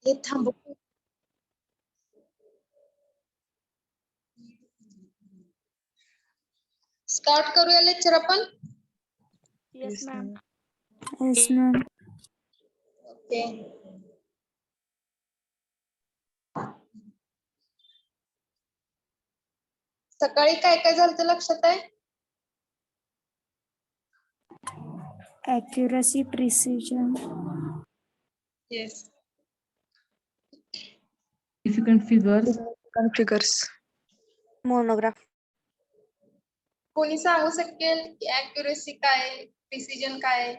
हे थांबव. स्टार्ट करूया लेक्चर आपण. Yes, ma'am. Yes, ma'am. Okay. सकाळी काय काय झालं ते लक्षात आहे? Accuracy, precision. Yes. Significant figures. Monograph. कोणी सांगू शकेल की ऍक्युरेसी काय, प्रिसिजन काय?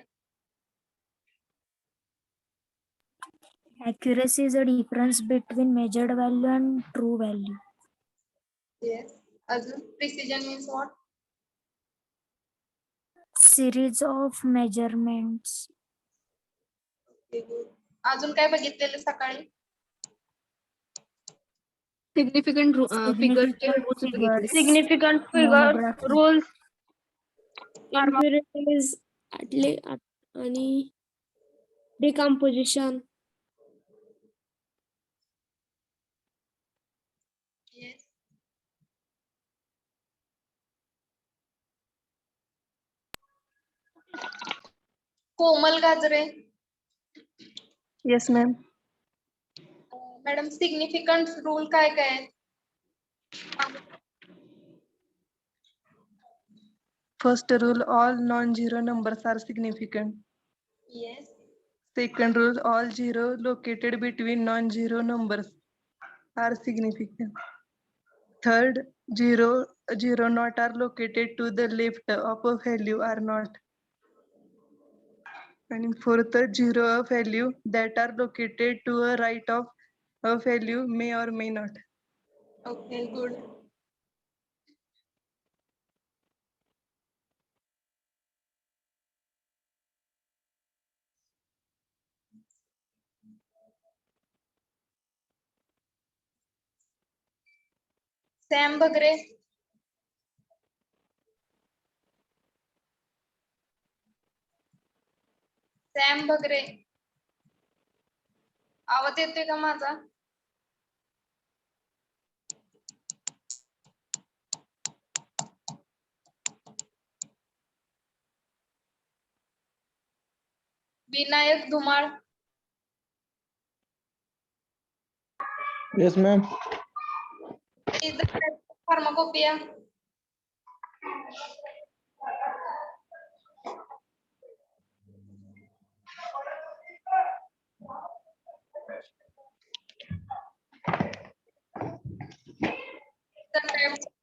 Accuracy is the difference between measured value and true value. Yes. अजून precision means what? Series of measurements. अजून काय बघितलेलं सकाळी? Significant figures. Significant figures. Significant figures, Monograph. rules, impurities आणि decomposition. येस. कोमल गाजरे. Yes, ma'am. Madam significant rule काय काय आहेत? First rule, all non-zero numbers are significant. Yes. Second rule, all zero located between non-zero numbers are significant. Third, zero not are located to the left of a value are not. And fourth, zero value that are located to a right of a value may or may not. Okay, good. Sam बगरे. Sam बगरे. आवाज येतोय का माझा? Vinayak Dhumal. Yes, ma'am. Pharmacopoeia.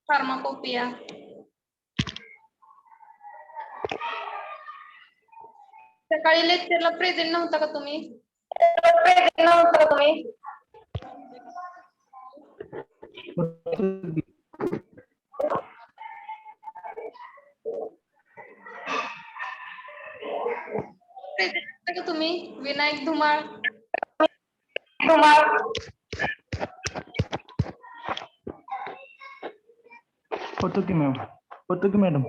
Pharmacopoeia. सकाळी लेक्चरला present नव्हता का तुम्ही? प्रेझेंट नव्हता का तुम्ही? विनायक धुमाळ. होतो की madam.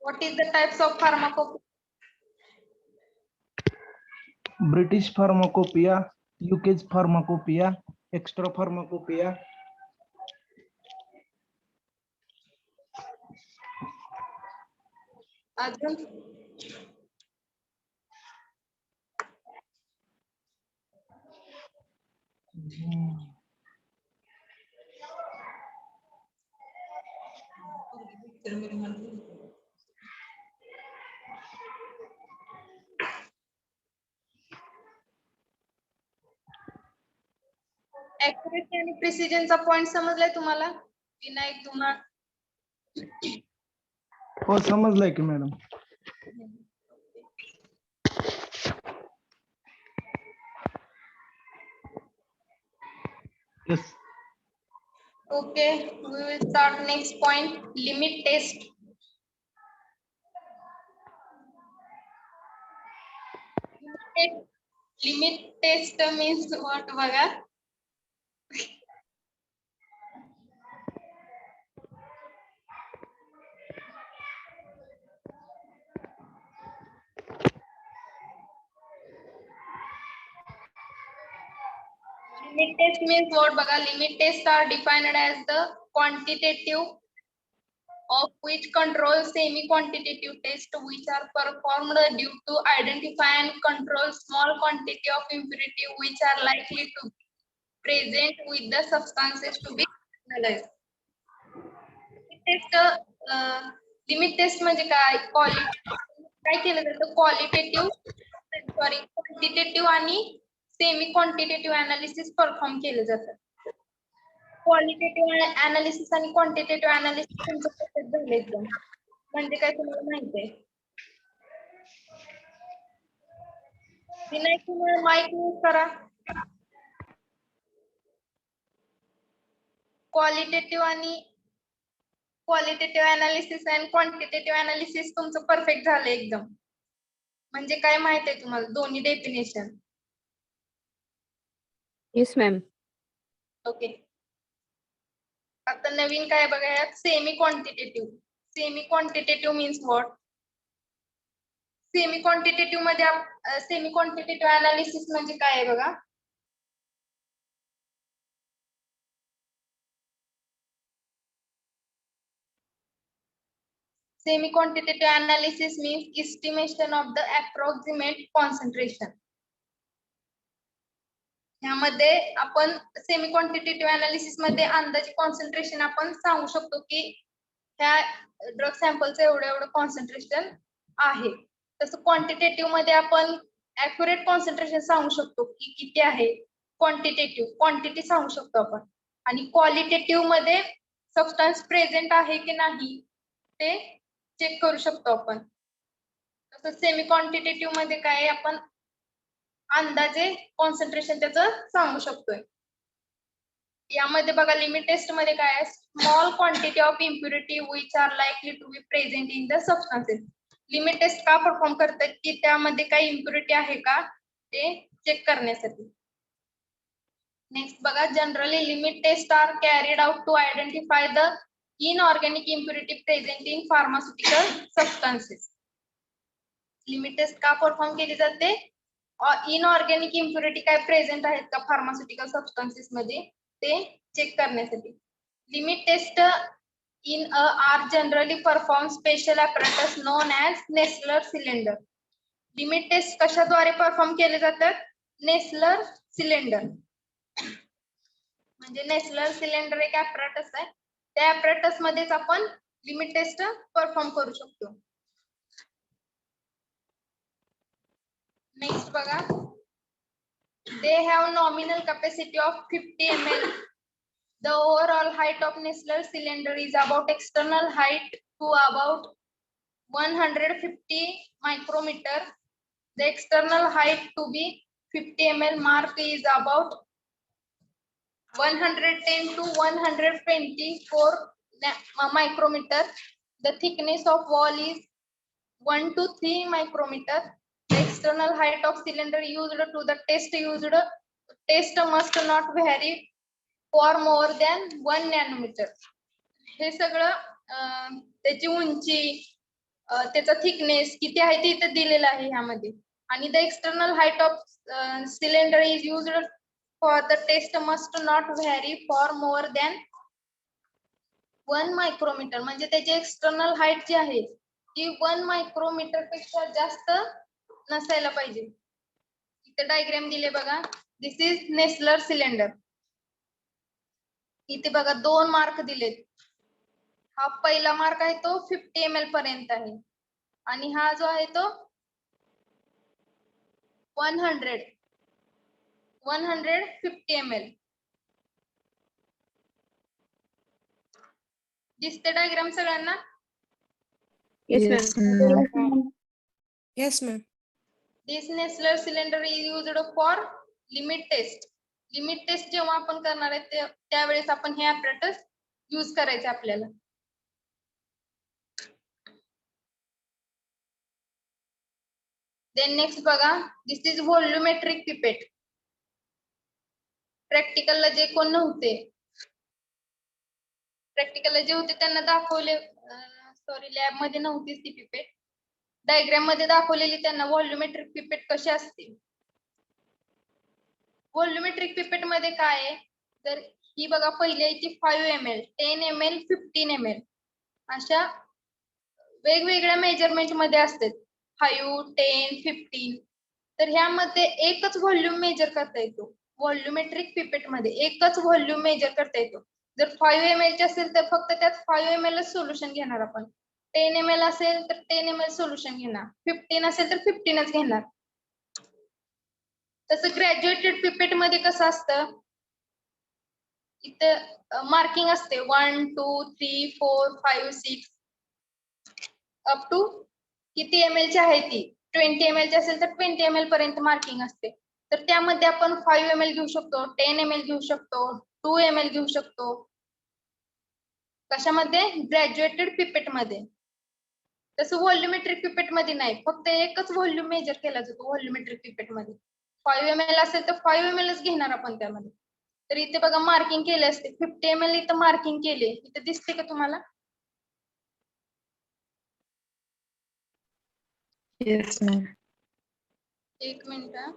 What is the types of pharmacopoeia? British pharmacopoeia, UK's pharmacopoeia, extra pharmacopoeia. अजून ऍक्युरेसी आणि प्रिसिजनचा पॉइंट समजलाय तुम्हाला? विनायक धुमाळ. हो, समजलंय की madam. Yes. Okay, we will start next point, limit test. Limit test means what बघा? Limit test means what बघा, limit tests are defined as the quantitative of which control semi-quantitative tests which are performed due to identify and control small quantity of impurity which are likely to be present with the substances to be analyzed. Limit test म्हणजे काय, काय केलं जातं, quantitative आणि semi quantitative analysis perform केलं जातं. Qualitative analysis आणि quantitative analysis तुमचं कसं झालं एकदम, म्हणजे काय तुम्हाला माहिती आहे? विनायक तुम्हाला माईक यूज करा. क्वालिटेटिव्ह अनालिसिस आणि क्वांटिटेटिव्ह अनालिसिस तुमचं परफेक्ट झालं एकदम, म्हणजे काय माहित आहे तुम्हाला दोन्ही डेफिनेशन? Yes, ma'am. ओके. आता नवीन काय बघा यात, semi quantitative. Semi quantitative means what? Semi quantitative मध्ये सेमी क्वांटिटेटिव्ह अनालिसिस म्हणजे काय आहे बघा. Semi-quantitative analysis means estimation of the approximate concentration. यामध्ये आपण सेमी क्वांटिटेटिव्ह अनालिसिस मध्ये अंदाजे कॉन्सन्ट्रेशन आपण सांगू शकतो की ह्या ड्रग सॅम्पलचं एवढं कॉन्सन्ट्रेशन आहे. तसं क्वांटिटेटिव्ह मध्ये आपण ऍक्युरेट कॉन्सन्ट्रेशन सांगू शकतो की किती आहे. क्वांटिटी सांगू शकतो आपण. आणि क्वालिटेटिव्ह मध्ये सबस्टन्स प्रेझेंट आहे की नाही ते चेक करू शकतो आपण. तसं सेमी क्वांटिटेटिव्ह मध्ये काय आपण अंदाजे कॉन्सन्ट्रेशन त्याचं सांगू शकतोय. यामध्ये बघा लिमिट टेस्ट मध्ये काय आहे, small quantity of impurity which are likely to be present in the substances. Limit test का परफॉर्म करतात की त्यामध्ये काही इम्प्युरिटी आहे का ते चेक करण्यासाठी. नेक्स्ट बघा, generally limit test are carried out to identify the inorganic impurity present in pharmaceutical substances. Limit test का परफॉर्म केली जाते, इनऑर्गॅनिक इम्प्युरिटी काय प्रेझेंट आहेत का फार्मास्युटिकल सबस्टन्सेस मध्ये ते चेक करण्यासाठी. Limit test in are generally perform special apparatus known as Nessler cylinder. Limit test कशाद्वारे परफॉर्म केले जातात, नेसलर सिलेंडर. म्हणजे नेसलर सिलेंडर एक apparatus आहे, त्या apparatus मध्येच आपण लिमिट टेस्ट परफॉर्म करू शकतो. नेक्स्ट बघा, they have nominal capacity of 50 ml. The overall height of Nessler cylinder is about external height to about 150 micrometer. The external height to be 50 ml mark is about 110 to 124 micrometer. The thickness of wall is 1 to 3 micrometer. The external height of cylinder used to the test must not vary for more than 1 nanometer. हे सगळं त्याची उंची, त्याचा thickness किती आहे ते इथे दिलेलं आहे ह्यामध्ये. आणि the external height of cylinder is used for the test must not vary for more than 1 micrometer. म्हणजे त्याची एक्सटर्नल हाईट जी आहे ती 1 मायक्रोमीटर पेक्षा जास्त नसायला पाहिजे. इथे डायग्राम दिले बघा, दिस इज नेसलर सिलेंडर. इथे बघा 2 मार्क दिलेत. हा पहिला मार्क आहे तो 50 ml पर्यंत आहे आणि हा जो आहे तो 150 ml. दिसते डायग्राम सगळ्यांना? Yes, ma'am. Yes, ma'am. This Nessler cylinder is used for limit test. Limit test जेव्हा आपण करणार आहे त्यावेळेस आपण हे apparatus यूज करायचे आपल्याला. Then next बघा, this is volumetric pipette. प्रॅक्टिकलला जे कोण नव्हते, प्रॅक्टिकलला जे होते त्यांना दाखवले, सॉरी लॅब मध्ये नव्हतीच ती पिपेट. डायग्राम मध्ये दाखवलेली त्यांना व्हॉल्युमेट्रिक पिपेट कशी असते. व्हॉल्युमेट्रिक पिपेट मध्ये काय आहे, तर ही बघा पहिली आहे ती 5 ml, 10 ml, 15 ml अशा वेगवेगळ्या मेजरमेंट मध्ये असतात 5, 10, 15. तर ह्यामध्ये एकच व्हॉल्यूम मेजर करता येतो. व्हॉल्युमेट्रिक पिपेट मध्ये एकच व्हॉल्यूम मेजर करता येतो. जर 5 ml चे असेल तर फक्त त्यात 5 ml सोल्युशन घेणार आपण. 10 ml असेल तर 10 ml सोल्युशन घेणार. 15 असेल तर 15च घेणार. तसं ग्रॅज्युएटेड पिपेट मध्ये कसं असतं, इथं मार्किंग असते 1, 2, 3, 4, 5, 6 अप टू किती ml ची आहे ती 20 ml ची असेल तर 20 ml पर्यंत मार्किंग असते. तर त्यामध्ये आपण 5 ml घेऊ शकतो, 10 ml घेऊ शकतो, 2 ml घेऊ शकतो. कशामध्ये? ग्रॅज्युएटेड पिपेट मध्ये. तसं व्हॉल्युमेट्रिक पिपेट मध्ये नाही, फक्त एकच व्हॉल्यूम मेजर केला जातो व्हॉल्युमेट्रिक पिपेट मध्ये. 5 ml असेल तर 5 ml च घेणार आपण त्यामध्ये. तर इथे बघा मार्किंग केले असते 50 ml इथं मार्किंग केले, इथे दिसते का तुम्हाला? Yes ma'am. एक मिनिट हा.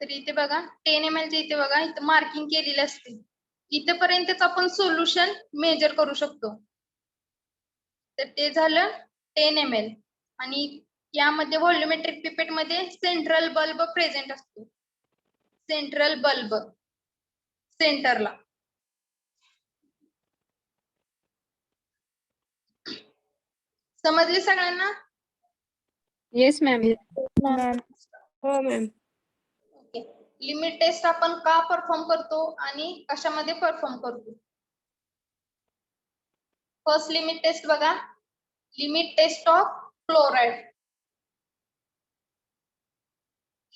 तर इथे बघा 10 ml चे इथे बघा इथे मार्किंग केलेली असते. इथपर्यंतच आपण सोल्युशन मेजर करू शकतो. तर ते झालं 10 ml. आणि यामध्ये व्हॉल्युमेट्रिक पिपेट मध्ये सेंट्रल बल्ब प्रेझेंट असतो. सेंट्रल बल्ब सेंटरला. समजले सगळ्यांना? Yes ma'am. हो मॅम. ओके. लिमिट टेस्ट आपण का परफॉर्म करतो आणि कशामध्ये परफॉर्म करतो? फर्स्ट लिमिट टेस्ट बघा, limit test of chloride.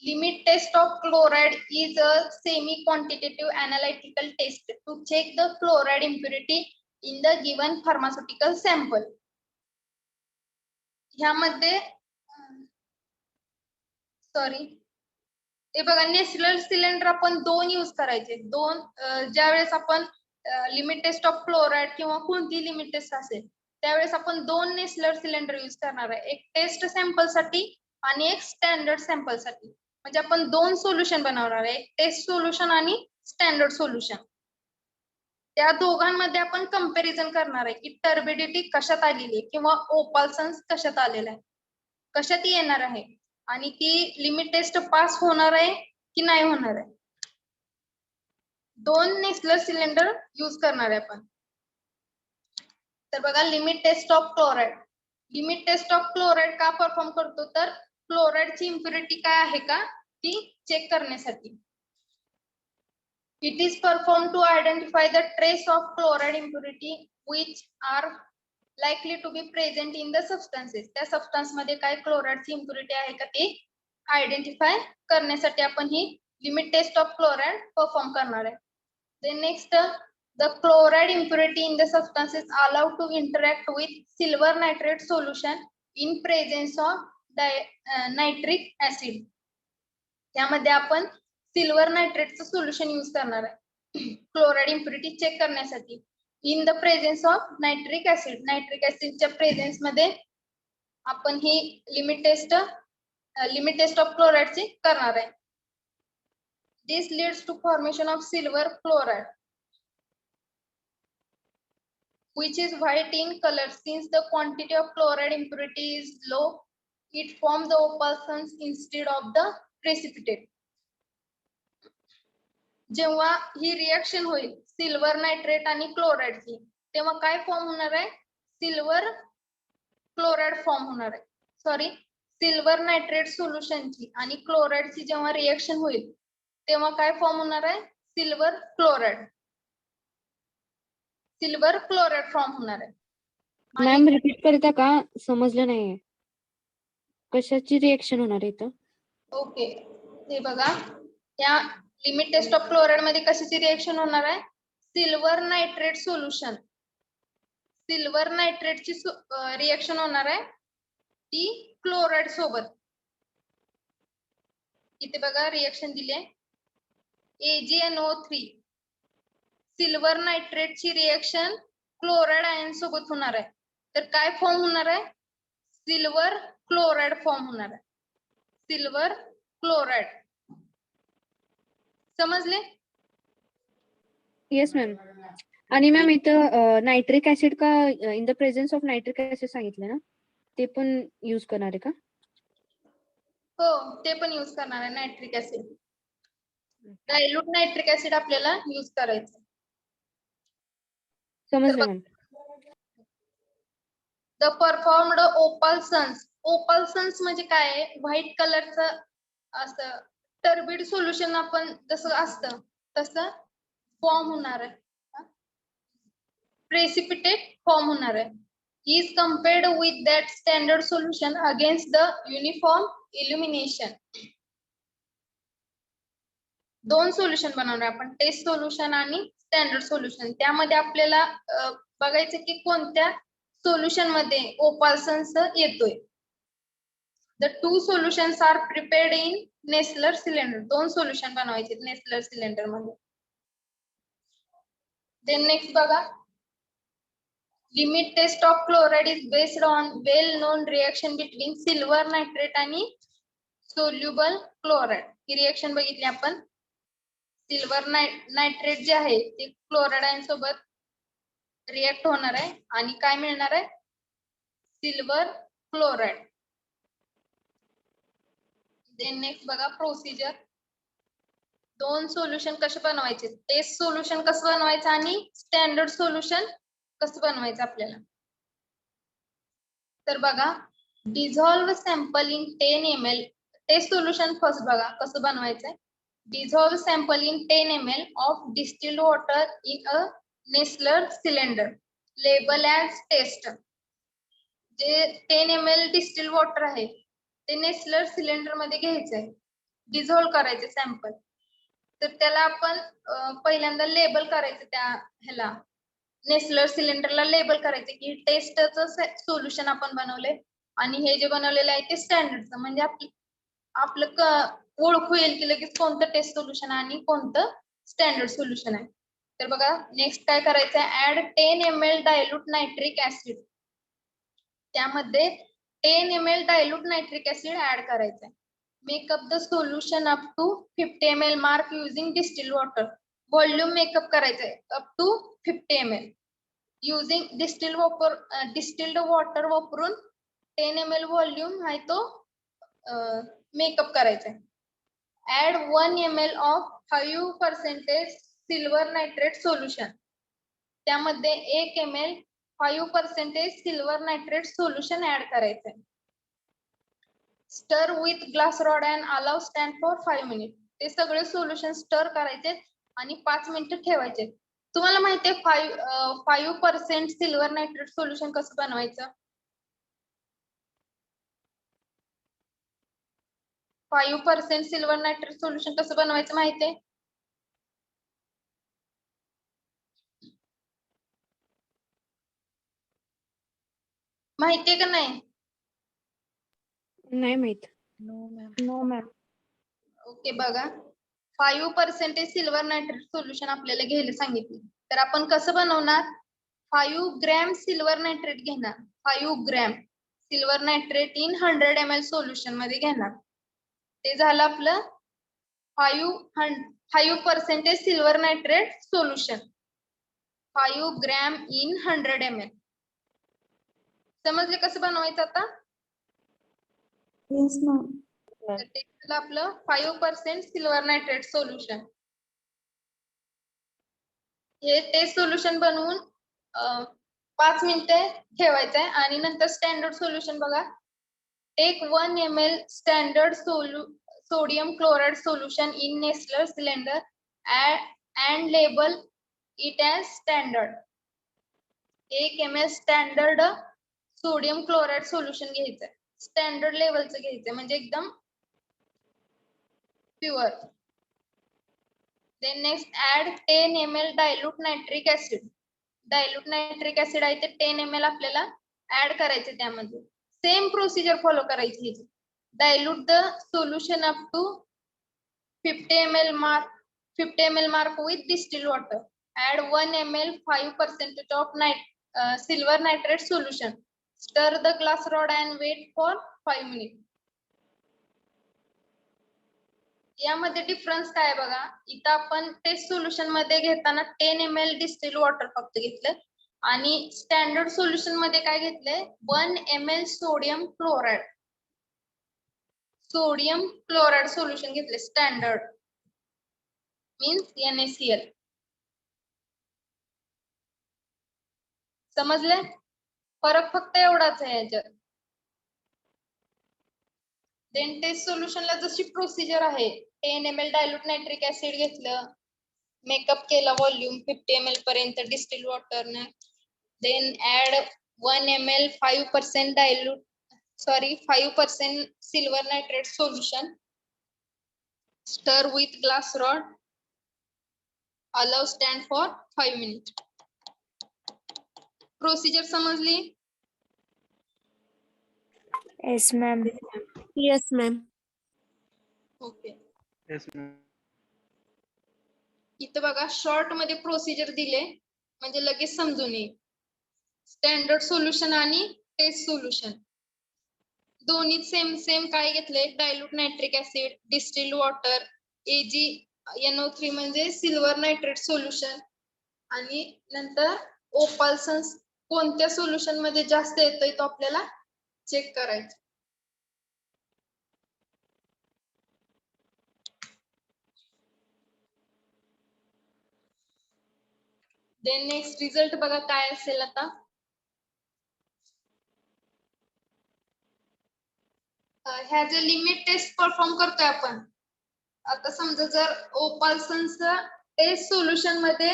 Limit test of chloride is a semi-quantitative analytical test to check the chloride impurity in the given pharmaceutical sample. ह्यामध्ये sorry हे बघा नेसलर सिलेंडर आपण 2 यूज करायचे. 2 ज्या वेळेस आपण लिमिट टेस्ट ऑफ क्लोराइड किंवा कोणती लिमिट टेस्ट असेल त्यावेळेस आपण 2 नेसलर सिलेंडर यूज करणार आहे. एक टेस्ट सॅम्पल साठी आणि एक स्टँडर्ड सॅम्पल साठी. म्हणजे आपण 2 सोल्युशन बनवणार आहे, टेस्ट सोल्युशन आणि स्टँडर्ड सोल्युशन. त्या दोघांमध्ये आपण कंपॅरिझन करणार आहे की टर्बिडिटी कशात आलेली आहे किंवा ओपाल्सन्स कशात आलेला आहे, कशात येणार आहे आणि ती लिमिट टेस्ट पास होणार आहे की नाही होणार आहे. 2 नेसलर सिलेंडर यूज करणार आहे आपण. तर बघा limit test of chloride. Limit test of chloride का परफॉर्म करतो, तर क्लोराइडची इम्प्युरिटी काय आहे का ती चेक करण्यासाठी. It is perform to identify the trace of chloride impurity which are likely to be present in the substances. त्या सबस्टन्स मध्ये काय क्लोराइडची इम्प्युरिटी आहे का ते आयडेंटिफाय करण्यासाठी आपण ही limit test of chloride perform करणार आहे. Then next, the chloride impurity in the substance is allowed to interact with silver nitrate solution in presence of nitric acid. त्यामध्ये आपण सिल्वर नायट्रेटचं सोल्युशन यूज करणार आहे क्लोराइड इम्प्युरिटी चेक करण्यासाठी in the presence of nitric acid. Nitric ऍसिडच्या presence मध्ये आपण ही limit test of क्लोराइडची करणार आहे. This leads to formation of silver chloride which is white in color. Since the quantity of chloride impurity is low, it forms the opalescence instead of the precipitate. जेव्हा ही reaction होईल silver nitrate आणि क्लोराइडची, तेव्हा काय form होणार आहे, silver chloride form होणार आहे. Sorry, silver nitrate सोल्युशनची आणि क्लोराइडची जेव्हा रिएक्शन होईल तेव्हा काय फॉर्म होणार आहे, सिल्वर क्लोराइड फॉर्म होणार आहे. मॅम रिपीट करता का, समजलं नाहीये कशाची रिएक्शन होणार आहे इथं. ओके, हे बघा या लिमिट टेस्ट ऑफ क्लोराइड मध्ये कशाची रिएक्शन होणार आहे, सिल्वर नायट्रेट सोल्युशन, सिल्वर नायट्रेटची रिएक्शन होणार आहे ती क्लोराइड सोबत. इथे बघा रिएक्शन दिले AgNO3 सिल्वर नायट्रेटची रिएक्शन क्लोराइड आयन सोबत होणार आहे. तर काय फॉर्म होणार आहे? सिल्वर क्लोराइड फॉर्म होणार आहे. Silver chloride. समजले? Yes ma'am. आणि मॅम इथं नायट्रिक ऍसिड का in the presence of nitric acid सांगितलं ना, ते पण यूज करणार आहे का? हो, ते पण यूज करणार आहे nitric acid. Dilute nitric acid आपल्याला यूज करायचं. समजलं ma'am. The performed opalescence. Opalescence म्हणजे काय आहे? व्हाईट कलरचं असं टर्बिड सोल्युशन आपण जसं असतं तसं फॉर्म होणार आहे. प्रेसिपिटेट फॉर्म होणार आहे. Is compared with that standard solution against the uniform illumination. दोन सोल्युशन बनवणार आपण, टेस्ट सोल्युशन आणि स्टँडर्ड सोल्युशन. त्यामध्ये आपल्याला बघायचं की कोणत्या सोल्युशन मध्ये ओपाल्सन्स येतोय. The two solutions are prepared in Nessler cylinder. दोन सोल्युशन बनवायचे नेसलर सिलेंडर मध्ये. देन नेक्स्ट बघा, limit test of chloride is based on well known reaction between silver nitrate आणि सोल्युबल क्लोराइड. ही रिएक्शन बघितली आपण. सिल्वर नायट्रेट जे आहे ते क्लोराइड आयन सोबत रिएक्ट होणार आहे आणि काय मिळणार आहे? Silver chloride. देन नेक्स्ट बघा प्रोसिजर. दोन सोल्युशन कसे बनवायचे, टेस्ट सोल्युशन कसं बनवायचं आणि स्टँडर्ड सोल्युशन कसं बनवायचं आपल्याला. तर बघा, dissolve sample in 10 ml. Test solution first बघा कसं बनवायचंय. Dissolve sample in 10 ml of distilled water in a Nestler cylinder. Label as test. जे 10 ml distilled water आहे ते नेसलर सिलेंडर मध्ये घ्यायचंय, डिझॉल्व करायचे सॅम्पल. तर त्याला आपण पहिल्यांदा लेबल करायचं, त्या ह्याला नेसलर सिलेंडरला लेबल करायचं की टेस्टचं सोल्युशन आपण बनवलंय आणि हे जे बनवलेलं आहे ते स्टँडर्डचं. म्हणजे आपलं ओळखू येईल की लगेच कोणतं टेस्ट सोल्युशन आणि कोणतं स्टँडर्ड सोल्युशन आहे. तर बघा नेक्स्ट काय करायचं आहे, add 10 ml dilute nitric acid. त्यामध्ये 10 ml dilute nitric acid add करायचं आहे. Make up the solution up to 50 ml mark using distilled water. Volume make up करायचं आहे up to 50 ml using distilled water वापरून 10 ml व्हॉल्यूम आहे तो मेकअप करायचा आहे. Add 1 ml of 5% silver nitrate solution. त्यामध्ये 1 ml 5% silver nitrate solution add करायचं आहे. Stir with glass rod and allow stand for 5 minutes. ते सगळे सोल्युशन स्टर करायचे आणि 5 मिनिटं ठेवायचे. तुम्हाला माहितीये 5% सिल्वर नायट्रेट सोल्युशन कसं बनवायचं? 5% सिल्वर नायट्रेट सोल्युशन कसं बनवायचं माहितीये? माहितीये का नाही? नाही माहित. No, ma'am. ओके बघा, 5% सिल्वर नायट्रेट सोल्युशन आपल्याला घ्यायला सांगितले. तर आपण कसं बनवणार? 5 ग्रॅम सिल्वर नायट्रेट घेणार. 5 gram silver nitrate in 100 ml solution मध्ये घेणार. ते झालं आपलं 5% silver nitrate solution. 5 gram in 100 ml. समजले कसं बनवायचं आता? Yes, ma'am. तर ते झालं आपलं 5% सिल्वर नायट्रेट सोल्युशन. हे टेस्ट सोल्युशन बनवून 5 मिनिटे ठेवायचं आहे आणि नंतर स्टँडर्ड सोल्युशन बघा. Take 1 ml standard sodium chloride solution in Nessler cylinder and label it as standard. 1 ml standard sodium chloride solution घ्यायचंय, स्टँडर्ड लेवलचं घ्यायचंय म्हणजे एकदम pure. Then next add 10 ml dilute nitric acid. Dilute nitric acid आहे ते 10 ml आपल्याला add करायचे त्यामध्ये. सेम प्रोसिजर फॉलो करायची. Dilute the solution up to 50 ml mark with distilled water. Add 1 ml 5% of silver nitrate solution. Stir the glass rod and wait for 5 minutes. यामध्ये difference काय आहे बघा, इथं आपण टेस्ट सोल्युशन मध्ये घेताना 10 ml डिस्टिल वॉटर फक्त घेतलं आणि स्टँडर्ड सोल्युशन मध्ये काय घेतलंय 1 ml सोडियम क्लोराइड सोल्युशन घेतले स्टँडर्ड मीन्स NaCl. समजले? फरक फक्त एवढाच आहे याच्यात. देन टेस्ट सोल्युशनला जशी प्रोसिजर आहे 10 ml डायल्यूट नायट्रिक ऍसिड घेतलं, मेकअप केला व्हॉल्यूम 50 ml पर्यंत डिस्टिल वॉटरने, then add 1 ml 5% silver nitrate solution, stir with glass rod, allow stand for 5 minute. Procedure समजली? Yes, ma'am. Yes, ma'am. Okay. Yes, ma'am. इथं बघा short मध्ये procedure दिले म्हणजे लगेच समजून येईल. स्टँडर्ड सोल्युशन आणि टेस्ट सोल्युशन दोन्ही सेम काय घेतले, dilute nitric acid, distilled water, AgNO3 म्हणजे सिल्वर नायट्रेट सोल्युशन आणि नंतर ओपाल्सन्स कोणत्या सोल्युशन मध्ये जास्त येतोय तो आपल्याला चेक करायचं. देन नेक्स्ट रिझल्ट बघा काय असेल आता. ह्याचे लिमिट टेस्ट परफॉर्म करतोय आपण. आता समजा जर ओपाल्सन्स टेस्ट सोल्युशन मध्ये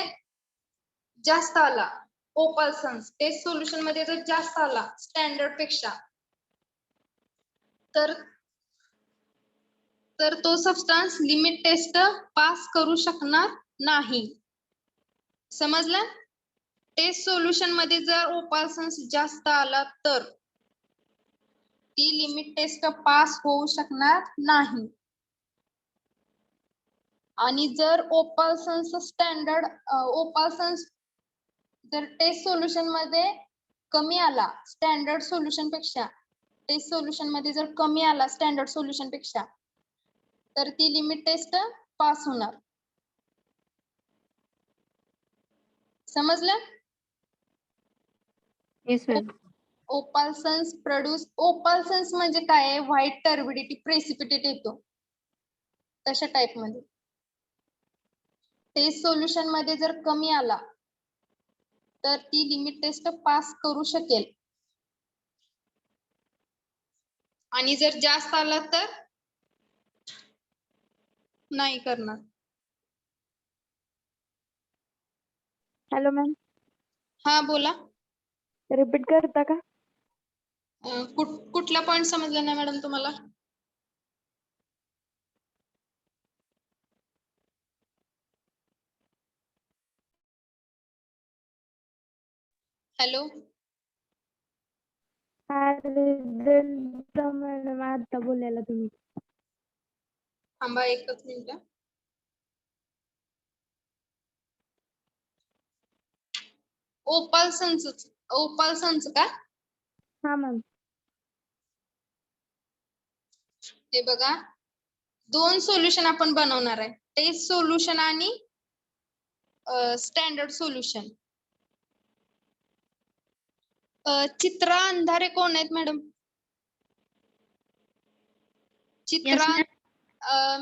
जास्त आला, ओपाल्सन्स टेस्ट सोल्युशन मध्ये जर जास्त आला स्टँडर्ड पेक्षा, तर तो सबस्टन्स लिमिट टेस्ट पास करू शकणार नाही. समजलं? टेस्ट सोल्युशन मध्ये जर ओपाल्सन्स जास्त आला तर ती लिमिट टेस्ट पास होऊ शकणार नाही. आणि जर ओपाल्सन्स जर टेस्ट सोल्युशन मध्ये कमी आला स्टँडर्ड सोल्युशन पेक्षा, टेस्ट सोल्युशन मध्ये जर कमी आला स्टँडर्ड सोल्युशन पेक्षा, तर ती लिमिट टेस्ट पास होणार. समजलं? Yes ma'am. ओपाल्सन्स म्हणजे काय आहे, व्हाईट टर्बिडिटी प्रेसिपिटेट येतो तशा टाइप मध्ये. टेस्ट सोल्युशन मध्ये जर कमी आला तर ती लिमिट टेस्ट पास करू शकेल आणि जर जास्त आला तर नाही करणार. हॅलो मॅम, हा बोला. रिपीट करता का? कुठला पॉइंट समजला नाही मॅडम तुम्हाला? हॅलो मॅडम आता बोलायला तुम्ही. थांबा एकच मिनिट. ओपाल्सन्स का? हा मॅम. हे बघा 2 सोल्युशन आपण बनवणार आहे, टेस्ट सोल्युशन आणि स्टँडर्ड सोल्युशन. चित्रा अंधारे कोण आहेत मॅडम? चित्रा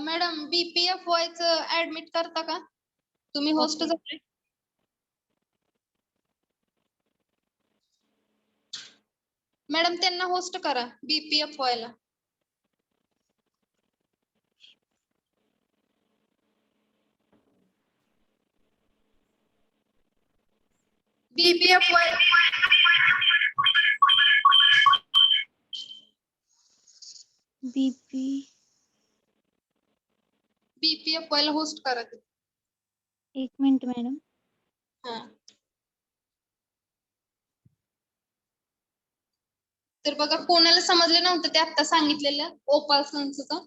मॅडम BPFY च ऍडमिट करता का तुम्ही? होस्ट झाले मॅडम, त्यांना होस्ट करा BPFY ला. BPFY ला होस्ट करा. 1 मिनिट मॅडम. हा तर बघा कोणाला समजलं नव्हतं ते आता सांगितलेलं ओपाल्सन्सचं.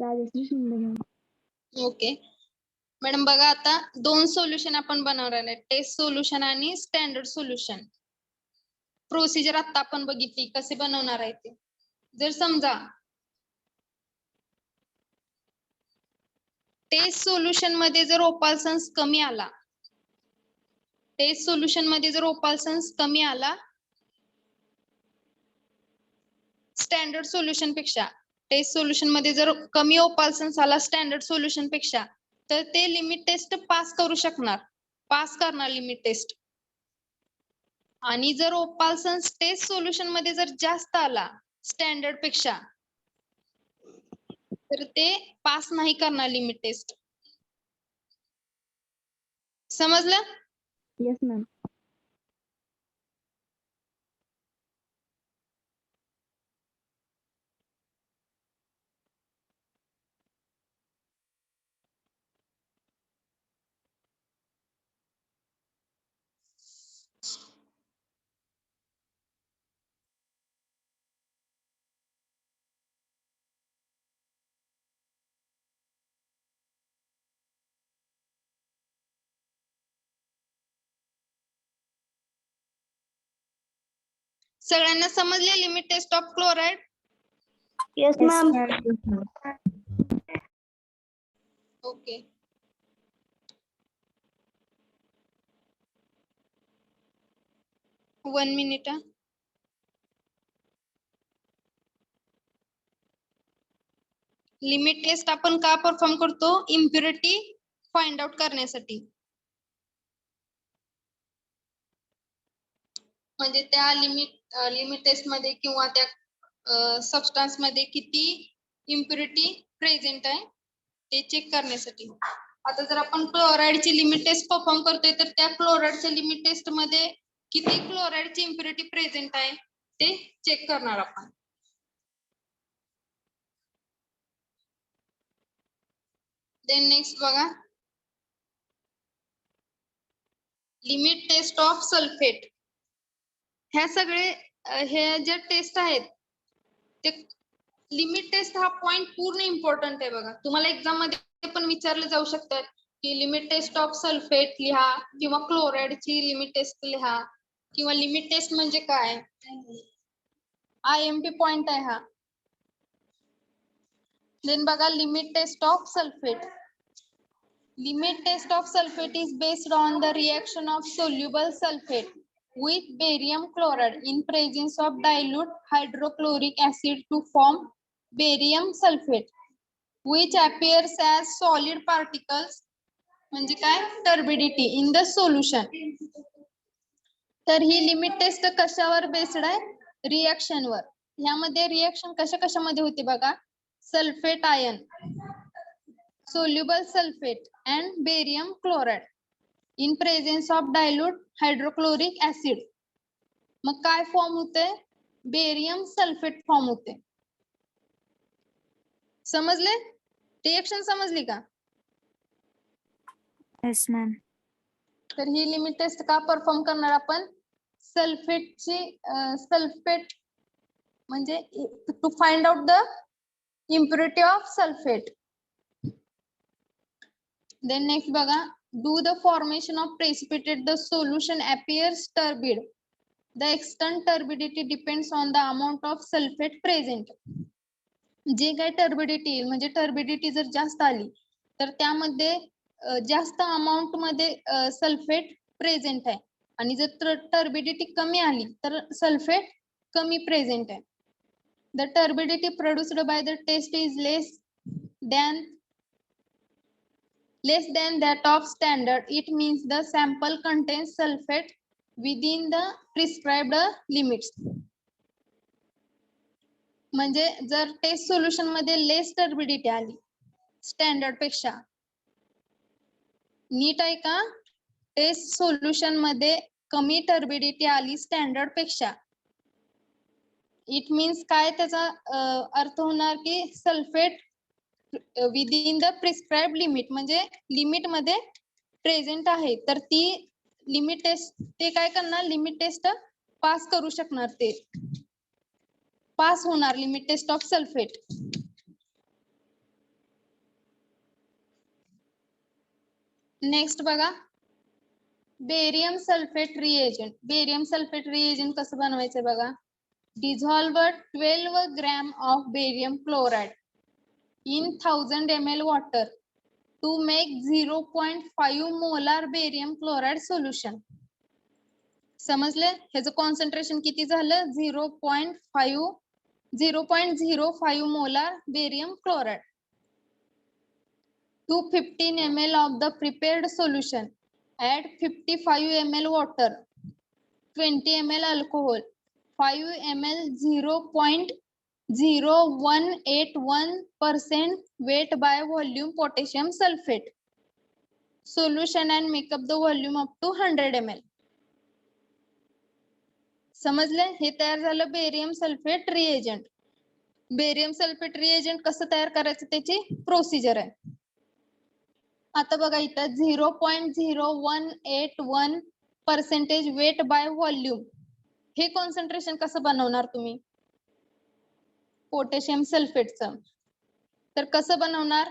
Rajshri Shinde ma'am. Okay madam बघा आता 2 सोल्युशन आपण बनवणार आहे, टेस्ट सोल्युशन आणि स्टँडर्ड सोल्युशन. प्रोसिजर आता आपण बघितली कसे बनवणार आहे ते. जर समजा टेस्ट सोल्युशन मध्ये जर ओपालसन्स कमी आला, टेस्ट सोल्युशन मध्ये जर ओपालसन्स कमी आला स्टँडर्ड सोल्युशन पेक्षा, टेस्ट सोल्युशन मध्ये जर कमी ओपालसन्स आला स्टँडर्ड सोल्युशन पेक्षा, तर ते लिमिट टेस्ट पास करू शकणार, पास करणार लिमिट टेस्ट. आणि जर ओपालसन्स टेस्ट सोल्युशन मध्ये जर जास्त आला स्टँडर्ड पेक्षा, तर ते पास नाही करणार लिमिट टेस्ट. समजलं? Yes ma'am. सगळ्यांना समजले limit test of chloride? Yes, Yes, ma'am. ma'am. Okay. One minute. Limit test आपण का परफॉर्म करतो? इम्प्युरिटी फाइंड आउट करण्यासाठी. म्हणजे त्या लिमिट टेस्ट मध्ये किंवा त्या सबस्टन्स मध्ये किती इम्प्युरिटी प्रेझेंट आहे ते चेक करण्यासाठी. आता जर आपण क्लोराइडची लिमिट टेस्ट परफॉर्म करतोय तर त्या क्लोराइडच्या लिमिट टेस्ट मध्ये किती क्लोराइडची इम्प्युरिटी प्रेझेंट आहे ते चेक करणार आपण. देन नेक्स्ट बघा, लिमिट टेस्ट ऑफ सल्फेट. ह्या सगळे हे जे टेस्ट आहेत ते लिमिट टेस्ट हा पॉइंट पूर्ण इम्पॉर्टंट आहे बघा. तुम्हाला एक्झाम मध्ये पण विचारलं जाऊ शकतं की लिमिट टेस्ट ऑफ सल्फेट लिहा किंवा क्लोराइडची लिमिट टेस्ट लिहा किंवा लिमिट टेस्ट म्हणजे काय, IMP पॉइंट आहे हा. देन बघा limit test of sulphate. Limit test of sulfate is based on the reaction of soluble sulfate with barium chloride in presence of dilute hydrochloric acid to form barium sulfate, which appears as solid particles म्हणजे काय turbidity in the solution. तर ही limit taste कशावर based आहे? Reaction वर. ह्यामध्ये reaction कशामध्ये होते बघा, sulphate ion, soluble sulfate and barium chloride in presence of dilute hydrochloric acid. मग काय फॉर्म होते? बेरियम सल्फेट फॉर्म होते. समजले? रिएक्शन समजली का? Yes, ma'am. तर ही लिमिट टेस्ट का परफॉर्म करणार आपण? सल्फेट म्हणजे to find out the impurity of sulphate. Then next बघा, do the formation of precipitate the solution appears turbid. The extent turbidity depends on the amount of sulfate present. जे काय turbidity येईल म्हणजे turbidity जर जास्त आली तर त्यामध्ये जास्त अमाउंट मध्ये सल्फेट प्रेझेंट आहे आणि जर टर्बिडिटी कमी आली तर सल्फेट कमी प्रेझेंट आहे. The turbidity produced by the test is less than that of standard. It means the sample contains sulfate within the prescribed limits. म्हणजे जर टेस्ट सोल्युशन मध्ये लेस टर्बिडिटी आली स्टँडर्ड पेक्षा, नीट आहे का? टेस्ट सोल्युशन मध्ये कमी टर्बिडिटी आली स्टँडर्ड पेक्षा, इट मीन्स काय त्याचा अर्थ होणार की sulphate within the prescribe limit म्हणजे लिमिट मध्ये प्रेझेंट आहे, तर ती लिमिट टेस्ट ते काय करणार? लिमिट टेस्ट पास करू शकणार, ते पास होणार limit test of sulphate. Next बघा barium sulphate reagent. Barium sulphate reagent कसं बनवायचं बघा. Dissolve 12 gram of barium chloride in 1000 ml water to make 0.5 molar barium chloride solution. समजले? ह्याचं कॉन्सन्ट्रेशन किती झालं? 0.05 molar barium chloride to 15 ml of the prepared solution. Add 55 ml water, 20 ml alcohol, 5 ml 0.0181% weight by volume potassium sulfate solution and make up the volume up to 100 ml. समजले? हे तयार झालं barium sulphate reagent. Barium sulphate reagent कसं तयार करायचं त्याची procedure आहे. आता बघा इथं 0.0181% वेट बाय व्हॉल्यूम. हे कॉन्सन्ट्रेशन कसं बनवणार तुम्ही पोटॅशियम सल्फेटचं? तर कसं बनवणार?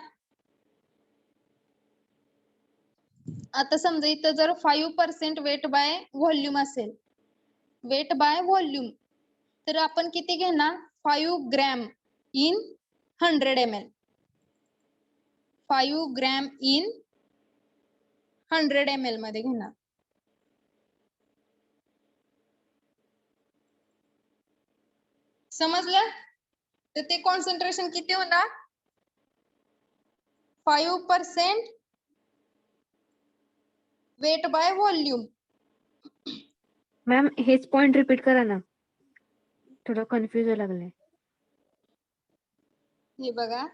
आता समजा इथं जर 5% वेट बाय व्हॉल्यूम असेल, वेट बाय व्हॉल्यूम, तर आपण किती घेणार? 5 gram in 100 ml. 5 gram in 100 ml मध्ये घेणार. समजलं? तर ते कॉन्सन्ट्रेशन किती होणार? 5% वेट बाय व्हॉल्यूम. मॅम हेच पॉइंट रिपीट करा ना, थोडं कन्फ्युज व्हायला लागलंय. हे बघा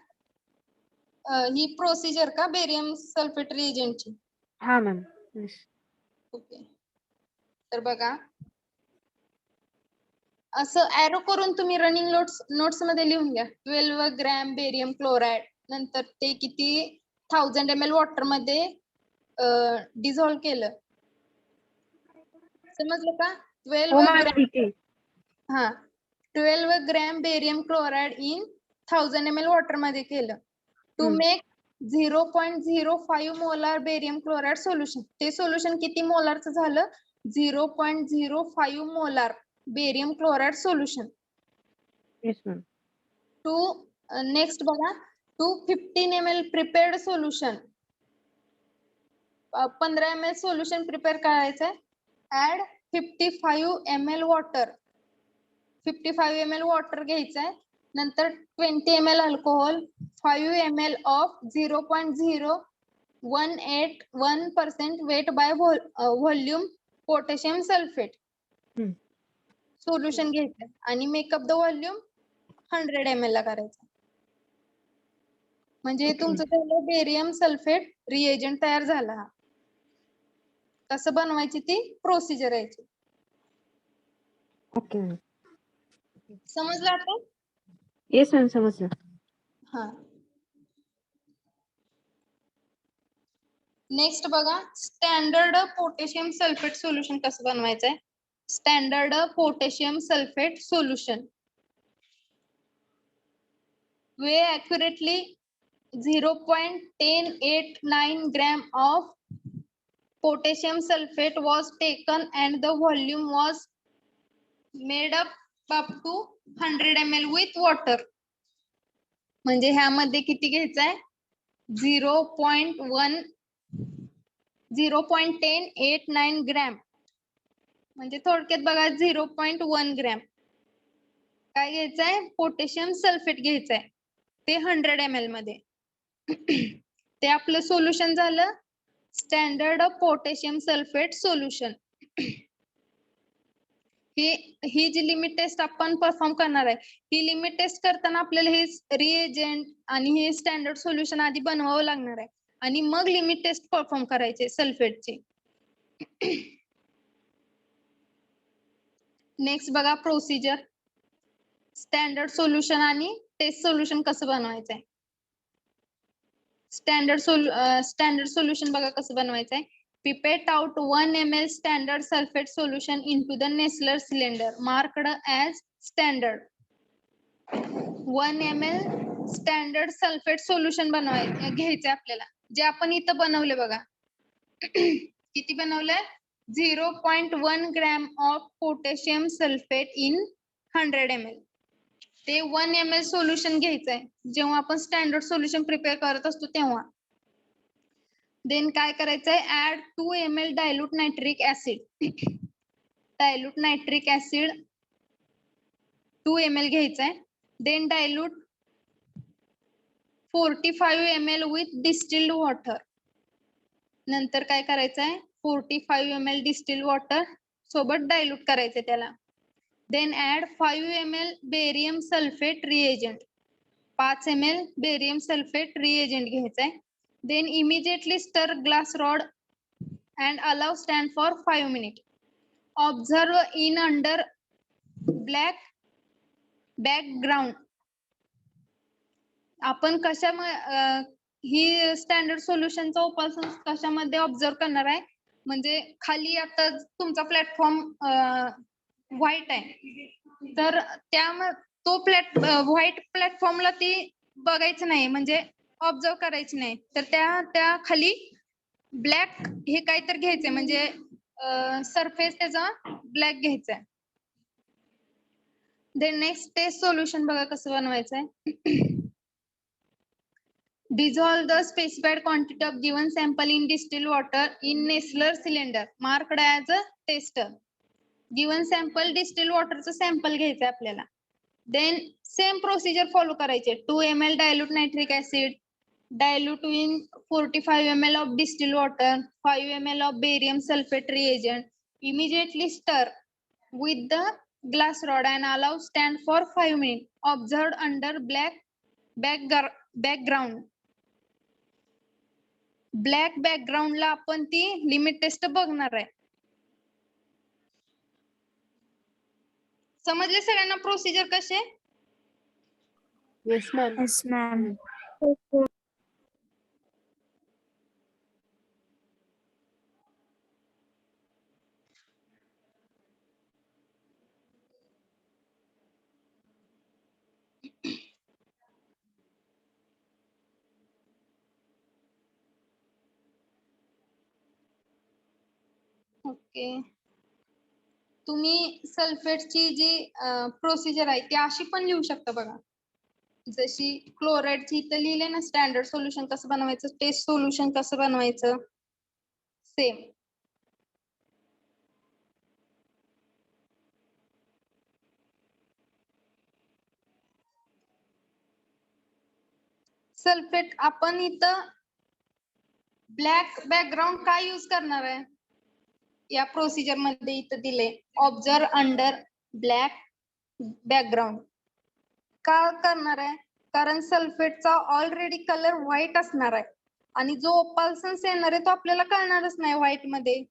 ही प्रोसिजर का बेरियम सल्फेट रिएजंटची? हा मॅम. ओके. तर बघा असं एरो करून तुम्ही रनिंग नोट्स मध्ये लिहून घ्या. 12 ग्रॅम बेरियम क्लोराइड, नंतर ते किती 1000 ml वॉटर मध्ये डिझॉल्व्ह केलं. समजलं का? 12 ग्रॅम. हा 12 gram barium chloride in 1000 ml water मध्ये केलं to make 0.05 molar barium chloride solution. ते सोल्युशन किती मोलारचं झालं? 0.05 molar barium chloride solution. Yes ma'am. To next बघा 15 ml prepared solution. 15 ml solution prepare करायचंय. Add 55 ml water. 55 ml water घ्यायचंय. नंतर 20 ml alcohol, 5 ml of 0.0181% weight by volume potassium sulphate solution घ्यायचं आणि मेकअप द व्हॉल्यूम 100 ml ला करायचं. म्हणजे तुमचं पहिलं बेरियम सल्फेट रिएजंट तयार झाला. हा कसं बनवायची ती प्रोसिजर आहे. Okay ma'am. समजलं आता? येस मॅम समजलं. हा नेक्स्ट बघा स्टँडर्ड पोटॅशियम सल्फेट सोल्युशन कसं बनवायचंय. Standard potassium sulphate solution. Weigh accurately 0.1089 gram of potassium sulfate was taken and the volume was made up to 100 ml with water. म्हणजे ह्यामध्ये किती घ्यायचंय? 0.1089 ग्रॅम. म्हणजे थोडक्यात बघा 0.1 ग्रॅम काय घ्यायचंय? पोटॅशियम सल्फेट घ्यायचंय. ते 100 ml मध्ये. ते आपलं सोल्युशन झालं स्टँडर्ड पोटॅशियम सल्फेट सोल्युशन. ही जी लिमिट टेस्ट आपण परफॉर्म करणार आहे, ही लिमिट टेस्ट करताना आपल्याला हे रिएजंट आणि हे स्टँडर्ड सोल्युशन आधी बनवावं लागणार आहे आणि मग लिमिट टेस्ट परफॉर्म करायचे सल्फेटची. नेक्स्ट बघा प्रोसिजर. स्टँडर्ड सोल्युशन आणि टेस्ट सोल्युशन कसं बनवायचंय. स्टँडर्ड सोल्युशन बघा कसं बनवायचंय. Pipette out 1 ml standard sulfate solution into the Nessler cylinder marked as standard. 1 ml standard sulfate solution बनवायचं घ्यायचं आपल्याला, जे आपण इथं बनवले बघा. किती बनवलंय 0.1 gram of potassium sulphate in 100 ml. ते 1 ml सोल्युशन घ्यायचंय जेव्हा आपण स्टँडर्ड सोल्युशन प्रिपेअर करत असतो तेव्हा. देन काय करायचंय, add 2 ml dilute nitric acid. Dilute nitric acid 2 ml घ्यायचंय. Then dilute 45 ml with distilled water. नंतर काय करायचंय, 45 ml डिस्टिल्ड वॉटर सोबत डायल्यूट करायचंय त्याला. Then add 5 ml barium sulphate reagent. 5 ml barium sulphate reagent घ्यायचंय. Then immediately stir glass rod and allow stand for 5 minutes. Observe in under black background. आपण ही standard सोल्युशनचा उपासन कशामध्ये observe करणार आहे, म्हणजे खाली आता तुमचा प्लॅटफॉर्म व्हाईट आहे, तर तो व्हाईट प्लॅटफॉर्मला ती बघायचं नाही, म्हणजे ऑब्झर्व करायची नाही. तर त्या खाली ब्लॅक हे काहीतरी घ्यायचंय, म्हणजे सरफेस त्याचा ब्लॅक घ्यायचा. देन नेक्स्ट टेस्ट सोल्युशन बघा कसं बनवायचंय. Dissolve the specified quantity of given sample in distilled water in Nessler cylinder marked as a tester. Given sample distilled water चं सॅम्पल घ्यायचं आपल्याला. Then same procedure follow करायचे. 2 ml dilute nitric acid, dilute in 45 ml of distilled water, 5 ml of barium sulfate reagent. Immediately stir with the glass rod and allow stand for 5 minutes. Observed under black background. Black बॅकग्राऊंडला आपण ती limit taste बघणार आहे. समजले सगळ्यांना procedure कसे? Yes ma'am. Yes, ma'am. Okay. तुम्ही सल्फेटची जी procedure आहे ती अशी पण लिहू शकता बघा. जशी क्लोराईडची इथं लिहिले ना, स्टँडर्ड सोल्युशन कसं बनवायचं, टेस्ट सोल्युशन कसं बनवायचं, सेम. सल्फेट आपण इथं ब्लॅक बॅकग्राऊंड काय यूज करणार आहे या प्रोसिजर मध्ये, इथं दिले ऑब्झर्व अंडर ब्लॅक बॅकग्राऊंड. का करणार आहे, कारण सल्फेटचा ऑलरेडी कलर व्हाईट असणार आहे आणि जो पल्सन्स येणार आहे तो आपल्याला कळणारच नाही व्हाईट मध्ये.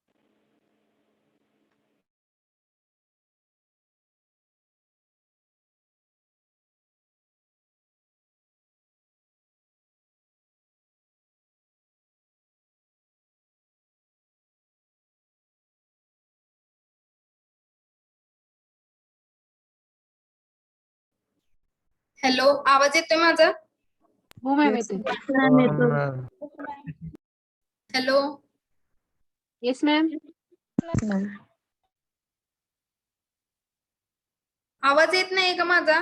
हॅलो, आवाज येतोय माझा? हो मॅम येते. Hello, yes ma'am. आवाज येत नाही का माझा?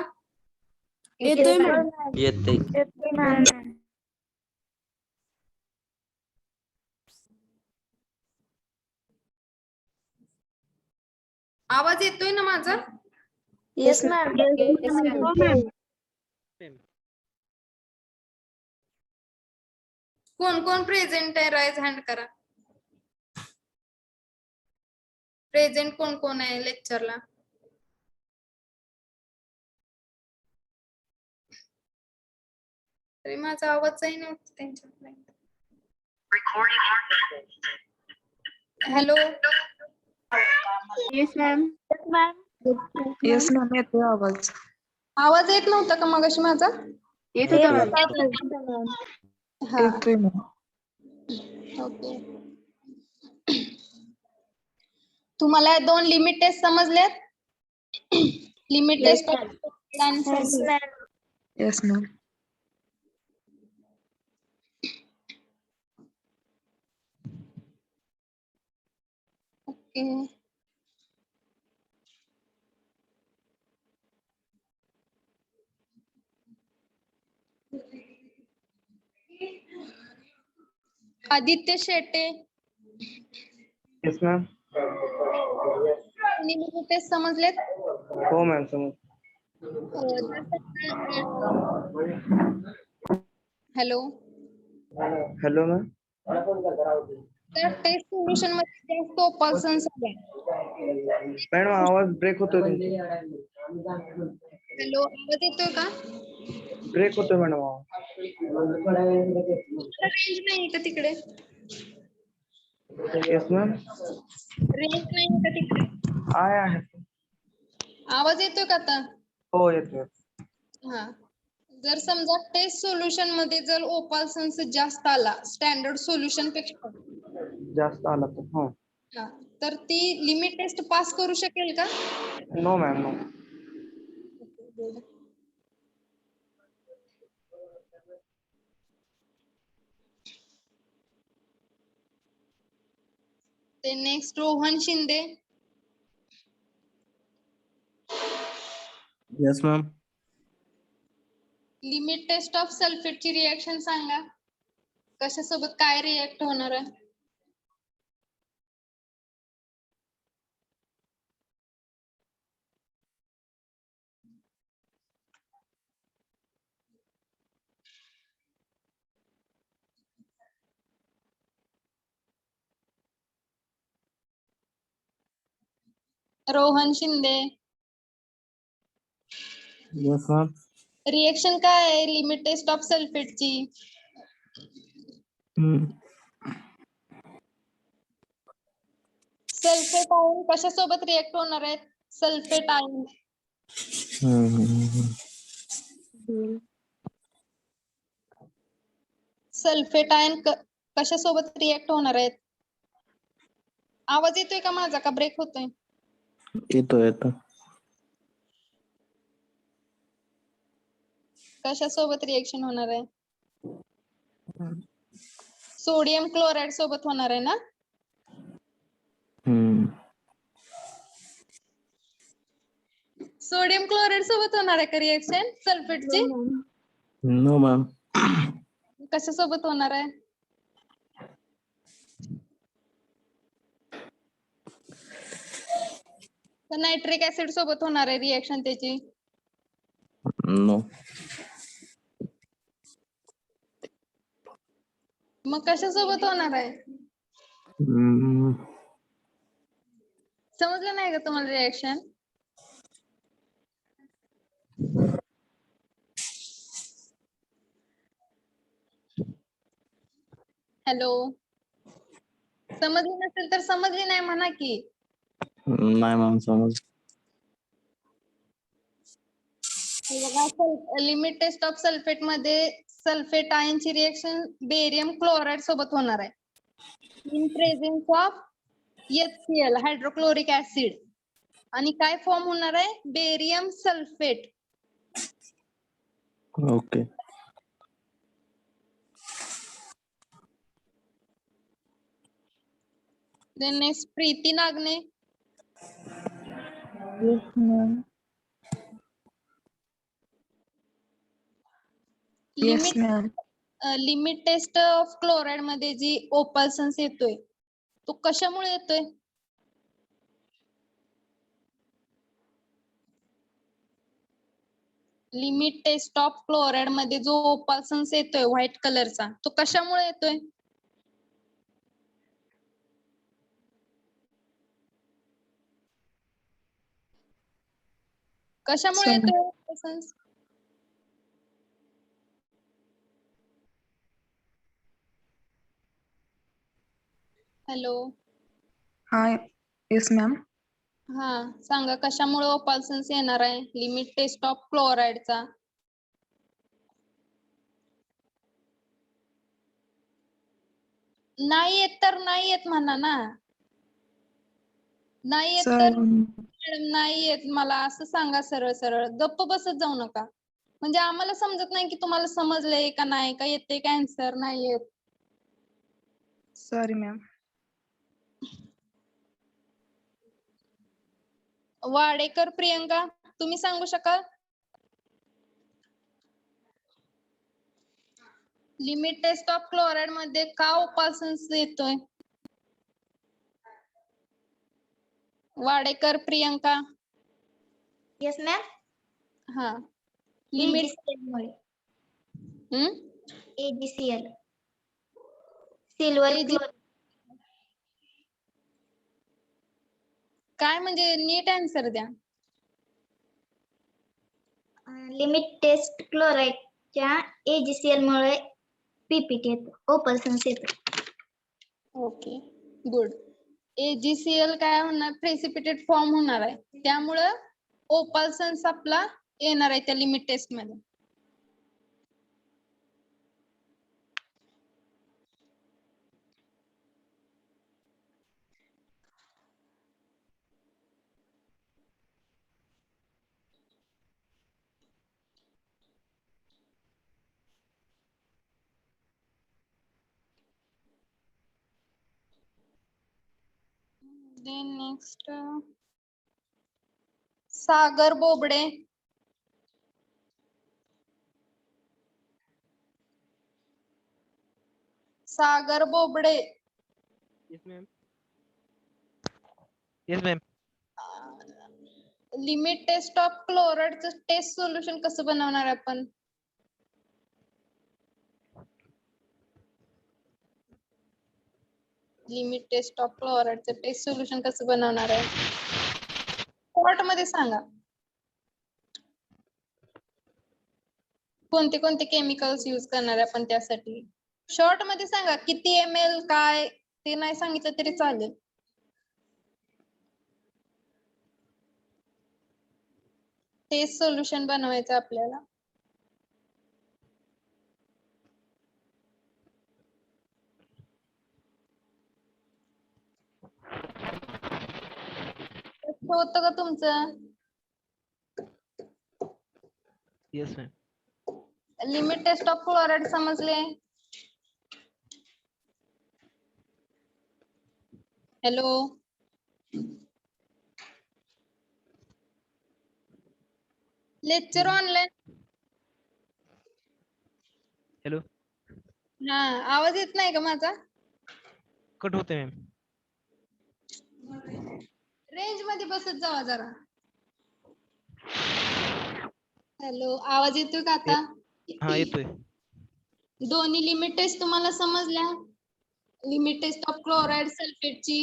येतोय मॅम. येते. आवाज येतोय ना माझा? Yes ma'am. Yes ma'am. कोण कोण प्रेझेंट आहे, राईज हँड करा. प्रेझेंट कोण कोण आहे लेक्चरला? तरी माझा आवाजही नव्हता त्यांच्यापर्यंत. Hello, yes ma'am. Yes ma'am, येतोय आवाज. आवाज येत नव्हता का मगाशी माझा? येत होता मॅम. हा, येतोय मॅम. ओके. तुम्हाला 2 लिमिट टेस्ट समजलेत? Limit test yes ma'am. Okay. Aditya Shete, yes ma'am. Test समजलेत? हो मॅम समज. हॅलो. Hello ma'am. तर टेस्ट सोल्युशन मध्ये जास्त ऑपल्सन्स आहे. मॅडम आवाज ब्रेक होतोय तुमचा. हॅलो, आवाज येतोय का? ब्रेक होतोय मॅडम आवाज. रेंज नाही का तिकडे? Yes ma'am. रेंज नाही का तिकडे? आहे. आवाज येतोय का आता? हो येतोय. हा. जर समजा टेस्ट सोल्युशन मध्ये जर ओपाल्सन्स जास्त आला स्टँडर्ड सोल्युशन पेक्षा, जास्त आला तर हो. हा, तर ती लिमिट टेस्ट पास करू शकेल का? No ma'am no. ते next Rohan Shinde. Yes ma'am. Limit test of सल्फेटची रिएक्शन सांगा. कशासोबत काय रिएक्ट होणार आहे? Rohan Shinde. Yes ma'am. Reaction काय आहे लिमिट टेस्ट ऑफ सल्फेटची? सल्फेट आयन कशासोबत रिएक्ट होणार आहेत? सल्फेट आयन सल्फेट आयन कशासोबत रिएक्ट होणार आहेत? आवाज येतोय का माझा का ब्रेक होतोय? येतो. कशासोबत रिएक्शन होणार आहे? सोडियम क्लोराइड सोबत होणार आहे ना? सोडियम क्लोराइड सोबत होणार आहे का रिएक्शन सल्फेटची? No ma'am. कशासोबत होणार आहे? नायट्रिक ऍसिड सोबत होणार आहे रिएक्शन त्याची? नो. मग कशासोबत होणार आहे? समजलं नाही का तुम्हाला रिएक्शन? हॅलो. समजली नसेल तर समजली नाही म्हणा की. नाही मॅम समज. लिमिट टेस्ट ऑफ सल्फेट मध्ये सल्फेट आयनची रिएक्शन बेरियम क्लोराइड सोबत होणार आहे. In presence of HCl hydrochloric acid. आणि काय फॉर्म होणार आहे? Barium sulphate. Okay. Then next Preeti नागने. Yes, ma'am. Yes, ma'am. Limit test of chloride मध्ये जी ओपल्सन्स येतोय तो कशामुळे येतोय? लिमिट टेस्ट ऑफ क्लोराइड मध्ये जो ओपल्सन्स येतोय व्हाईट कलरचा तो कशामुळे येतोय? कशामुळे येतोय opalescence? हॅलो. हा. Yes ma'am. हा सांगा कशामुळे ओपल्सन्स येणार आहे लिमिट टेस्ट ऑफ क्लोराइडचा? नाही येत तर नाही येत म्हणा ना. नाही येत तर मॅडम नाही येत मला असं सांगा सरळ सरळ. गप्प बसत जाऊ नका. म्हणजे आम्हाला समजत नाही की तुम्हाला समजलंय का नाही का येते का आन्सर नाही येत. Sorry ma'am. वाडेकर प्रियंका, तुम्ही सांगू शकाल? लिमिट टेस्ट ऑफ क्लोराईड मध्ये का उपासन्स येतोय? वाडेकर प्रियंका. Yes ma'am. हा लिमिट AgCl सिल्वर AG काय म्हणजे नीट आन्सर द्या. लिमिट टेस्ट क्लोराईडच्या AgCl मुळे पीपीटी येतो, ओपल्सन्स येतो. Okay good. AgCl काय होणार? प्रेसिपिटेट फॉर्म होणार आहे, त्यामुळं ओपल्सन्स आपला येणार आहे त्या लिमिट टेस्ट मध्ये. Then next Sagar Bobde. Sagar Bobde. Yes, ma'am. Yes, ma'am. Limit test of क्लोराईडचं टेस्ट सोल्युशन कसं बनवणार आपण? लिमिट टेस्ट ऑफ क्लोराईडचं टेस्ट सोल्युशन कसं बनवणार आहे? शॉर्ट मध्ये सांगा. कोणते कोणते केमिकल्स यूज करणार आहे आपण त्यासाठी? शॉर्ट मध्ये सांगा, किती ml काय ते नाही सांगितलं तरी चालेल. टेस्ट सोल्युशन बनवायचं आपल्याला. होतं का तुमचं? Yes, ma'am. Limit test of chloride समजले? Hello lecture online. Hello. हा आवाज येत नाही का माझा? कट होते मॅम. रेंज मध्ये बसत जावा जरा. हॅलो आवाज येतोय का आता? हा येतोय. दोन्ही लिमिट टेस्ट तुम्हाला समजल्या? लिमिट टेस्ट ऑफ क्लोराईड सल्फेटची.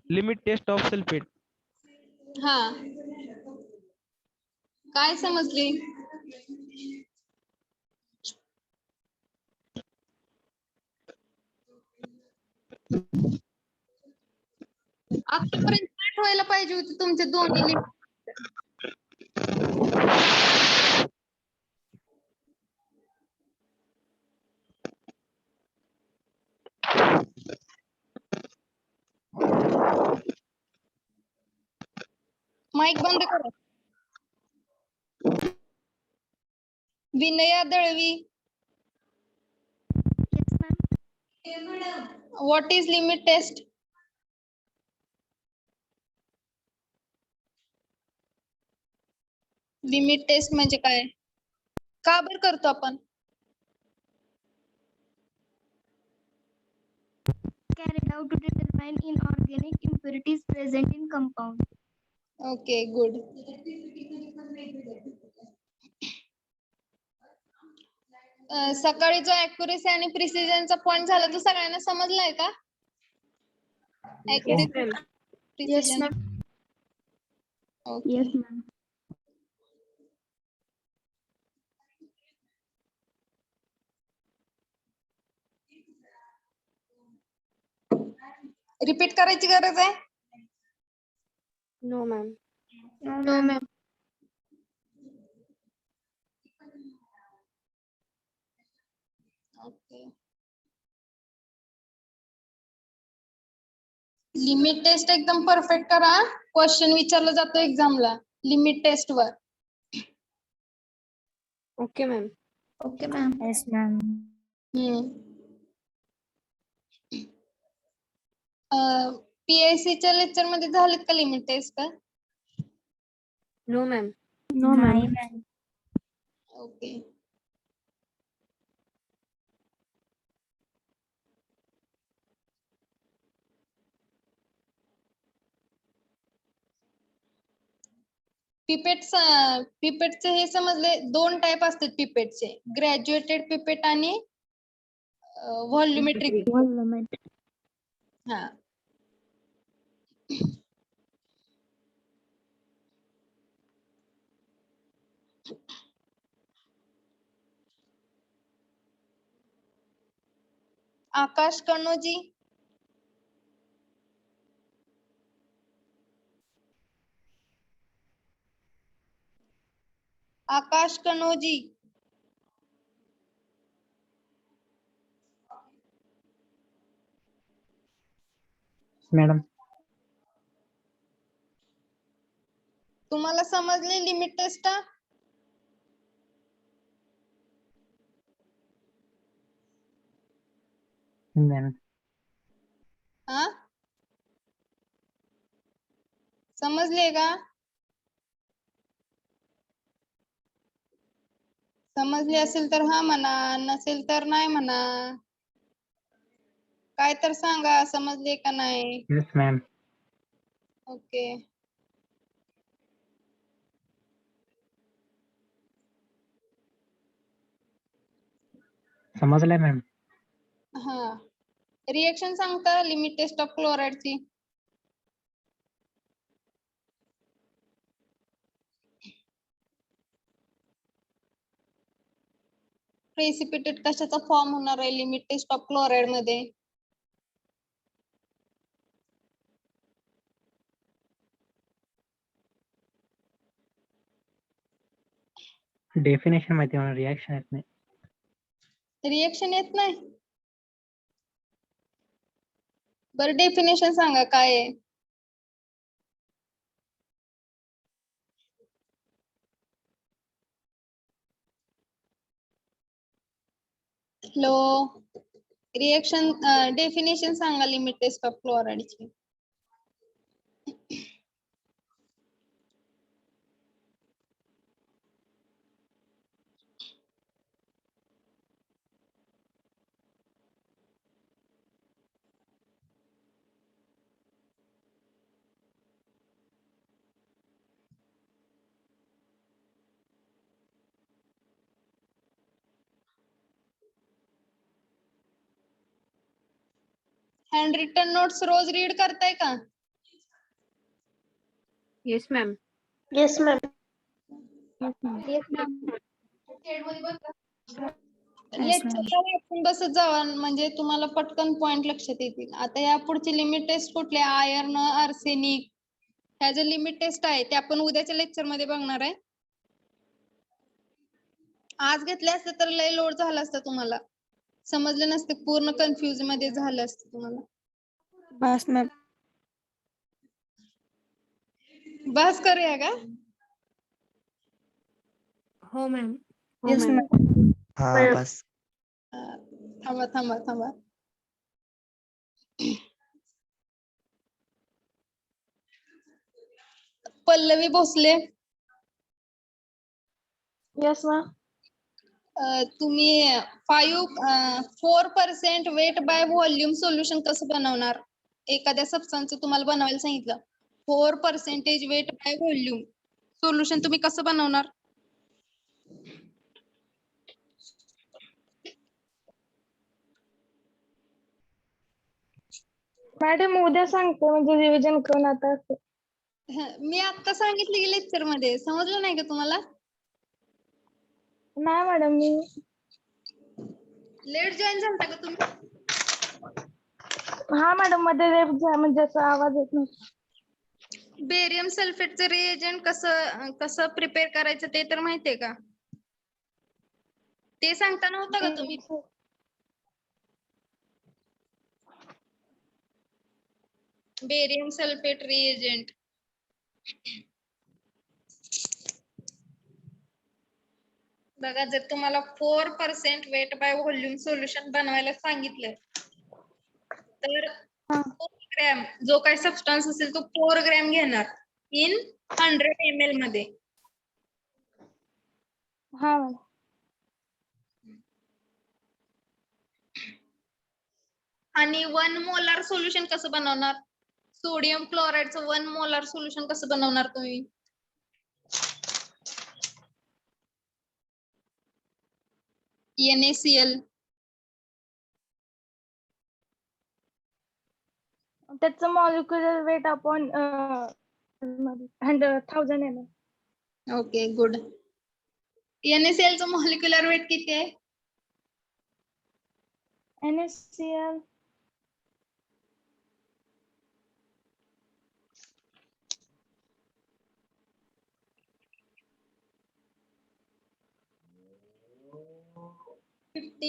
Limit test of sulphate. हा काय समजली? आतापर्यंत पाठ व्हायला पाहिजे होते तुमचे दोन्ही माईक बंद करा. Vinaya Dalvi. What is limit test? Limit test म्हणजे काय? का बरं करतो आपण? Carried out to determine inorganic impurities present in compound. Okay good. सकाळी जो ऍक्युरेसी आणि प्रिसिजनचा पॉइंट झाला तो सगळ्यांना समजलाय का? Yes, ma'am. Okay. Yes, ma'am. Repeat करायची गरज आहे? No ma'am. No, ma'am. Okay. Limit test एकदम परफेक्ट करा. क्वेश्चन विचारला जातो एक्झामला लिमिट टेस्ट वर. Okay ma'am. Okay, ma'am. Yes, ma'am. पीआयसीच्या लेक्चर मध्ये झालेत का लिमिट टेस्ट का? No ma'am. नाही मॅम. ओके. पिपेटचे हे समजले 2 टाइप असतात पिपेटचे, ग्रॅज्युएटेड पिपेट आणि व्हॉल्युमेट्रिक. हा. आकाश कनोजी. आकाश कनोजी. मॅडम. तुम्हाला समजले लिमिट टेस्ट? मॅम. हा, समजले का? समजले असेल तर हा म्हणा, नसेल तर नाही म्हणा. काय तर सांगा, समजले का नाही? Yes ma'am. ओके. समजलंय मॅम. हा, रिएक्शन सांगता लिमिट टेस्ट ऑफ क्लोराइडची? प्रेसिपिटेट कशाचा फॉर्म होणार आहे लिमिट टेस्ट ऑफ क्लोराइड मध्ये? डेफिनेशन माहिती मला, रिॲक्शन येत नाही. रिएक्शन येत नाही? बरं डेफिनेशन सांगा काय आहे? हॅलो, रिएक्शन डेफिनेशन सांगा लिमिट टेस्ट ऑफ क्लोराइडची. हँड रिटन नोट्स रोज रीड करताय का? Yes ma'am. Yes ma'am. लेक्चरला वाचून बसत जावा, म्हणजे तुम्हाला पटकन पॉइंट लक्षात येतील. आता या पुढची लिमिट टेस्ट कुठली? आयर्न, आर्सेनिक, ह्या जे लिमिट टेस्ट आहे ते आपण उद्याच्या लेक्चर मध्ये बघणार आहे. आज घेतले असते तर लय लोड झाला असता तुम्हाला, समजले नसते, पूर्ण कन्फ्युज मध्ये झालं असतं तुम्हाला. बस मॅम. बस करूया का? हो मॅम. Yes ma'am. हा बस. थांबा थांबा थांबा. पल्लवी भोसले. Yes ma'am. तुम्ही 4% वेट बाय व्हॉल्यूम सोल्युशन कसं बनवणार? एखाद्या सबस्टन्सचं तुम्हाला बनवायला सांगितलं, 4% वेट बाय व्हॉल्यूम सोल्युशन तुम्ही कसं बनवणार? मॅडम उद्या सांगते, म्हणजे रिव्हिजन करून आता. मी आता सांगितलं की लेक्चर मध्ये, समजलं नाही का तुम्हाला? नाही मॅडम, मी लेट जॉईन झालता का तुम्ही? हा मॅडम, मध्ये म्हणजे असा आवाज येत नव्हता. बेरियम सल्फेटचं रिएजंट कसं प्रिपेअर करायचं ते तर माहितीये का? ते सांगता नव्हतं का तुम्ही? Barium sulphate reagent. बघा, जर तुम्हाला 4% वेट बाय व्हॉल्यूम सोल्युशन बनवायला सांगितलं तर ग्रॅम जो काही सबस्टन्स असेल तो 4 ग्रॅम घेणार इन 100 ml मध्ये. हा मॅडम. आणि 1 मोलार सोल्युशन कसं बनवणार? सोडियम क्लोराइडचं 1 मोलार सोल्युशन कसं बनवणार तुम्ही? NaCl. त्याचं मॉलिक्युलर वेट आपण 1000 ml. Okay good. NaCl चं मॉलिक्युलर वेट किती आहे? NaCl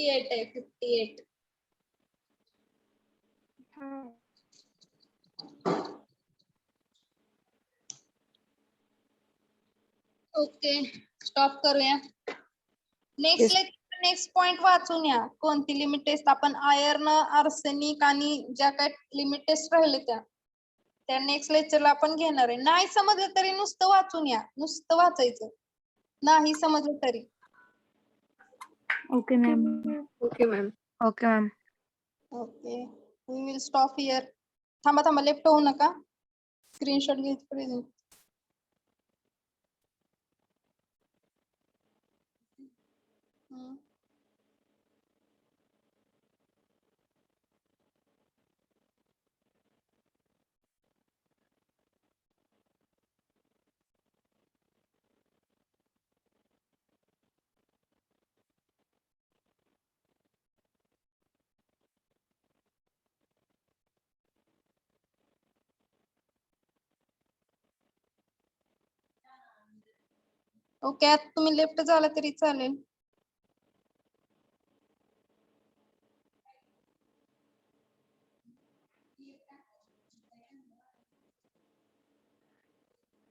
आहे 58. हा. ओके स्टॉप करूया. नेक्स्ट पॉइंट वाचून या. कोणती लिमिट टेस्ट आपण आयर्न, आर्सेनिक आणि ज्या काही लिमिट टेस्ट राहिले त्या नेक्स्ट लेक्चरला आपण घेणार आहे. नाही समजलं तरी नुसतं वाचून या. नुसतं वाचायचं. नाही समजलं तरी. Okay ma'am. Okay ma'am. Okay ma'am. Okay we will stop here. थांबा लेफ्ट होऊ नका. स्क्रीनशॉट घ्यायची प्रेझेंट. ओके आता तुम्ही लेफ्ट झाला तरी चालेल.